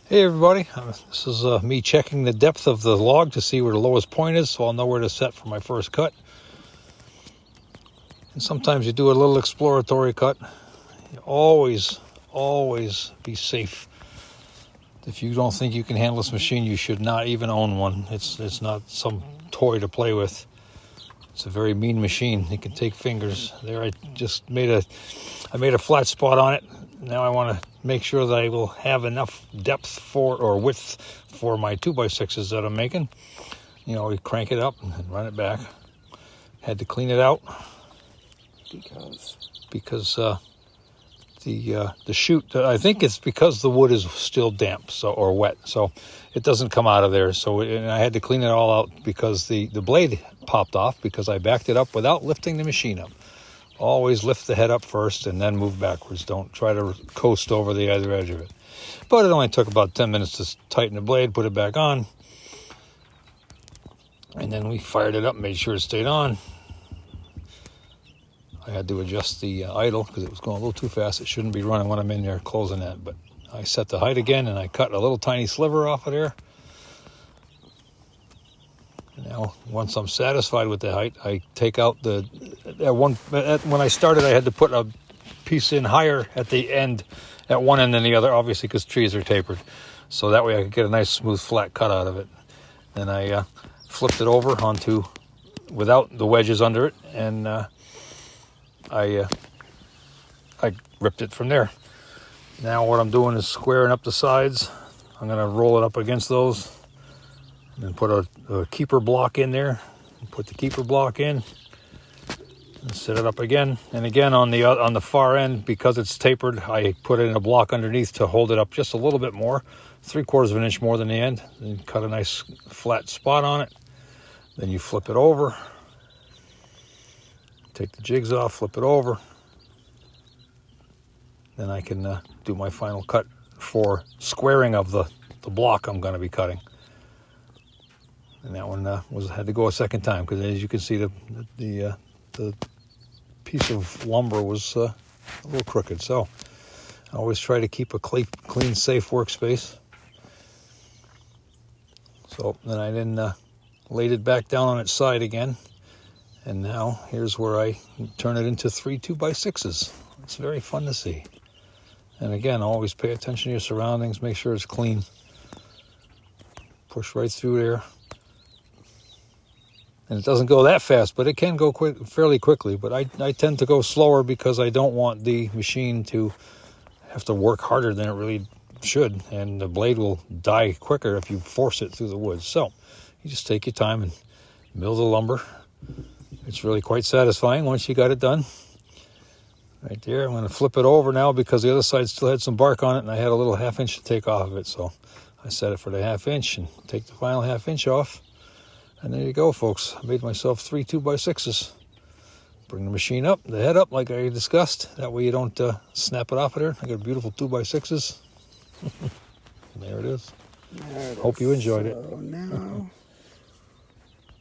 Hey everybody, this is me checking the depth of the log to see where the lowest point is, so I'll know where to set for my first cut. And sometimes you do a little exploratory cut. You always be safe. If you don't think you can handle this machine, you should not even own one. It's not some toy to play with. It's a very mean machine. It can take fingers. There, I just made a flat spot on it. Now I want to make sure that I will have enough depth or width for my 2x6's that I'm making. You know, we crank it up and run it back. Had to clean it out because the chute, I think it's because the wood is still damp or wet, so it doesn't come out of there. So and I had to clean it all out because the blade popped off because I backed it up without lifting the machine up. Always lift the head up first and then move backwards. Don't try to coast over the other edge of it. But it only took about 10 minutes to tighten the blade, put it back on. And then we fired it up, made sure it stayed on. I had to adjust the idle because it was going a little too fast. It shouldn't be running when I'm in there closing that. But I set the height again and I cut a little tiny sliver off of there. Now, once I'm satisfied with the height, I take out when I started, I had to put a piece in higher at the end, at one end than the other, obviously because trees are tapered. So that way I could get a nice smooth flat cut out of it. Then I flipped it over without the wedges under it, and I ripped it from there. Now what I'm doing is squaring up the sides. I'm going to roll it up against those. And then put a keeper block in there. Put the keeper block in. And set it up again. And again on the far end, because it's tapered, I put in a block underneath to hold it up just a little bit more, 3/4 of an inch more than the end. Then cut a nice flat spot on it. Then you flip it over. Take the jigs off, flip it over. Then I can do my final cut for squaring of the block I'm going to be cutting. And that one had to go a second time because, as you can see, the piece of lumber was a little crooked. So I always try to keep a clean, safe workspace. So then I laid it back down on its side again. And now here's where I turn it into 3 2x6's. It's very fun to see. And again, always pay attention to your surroundings. Make sure it's clean. Push right through there. And it doesn't go that fast, but it can go fairly quickly. But I tend to go slower because I don't want the machine to have to work harder than it really should. And the blade will die quicker if you force it through the wood. So you just take your time and mill the lumber. It's really quite satisfying once you got it done. Right there, I'm going to flip it over now because the other side still had some bark on it and I had a little 1/2 inch to take off of it. So I set it for the 1/2 inch and take the final 1/2 inch off. And there you go, folks. I made myself 3 2x6's. Bring the machine up, the head up like I discussed. That way you don't snap it off of there. I got a beautiful 2x6's. There it is. Hope you enjoyed it. Now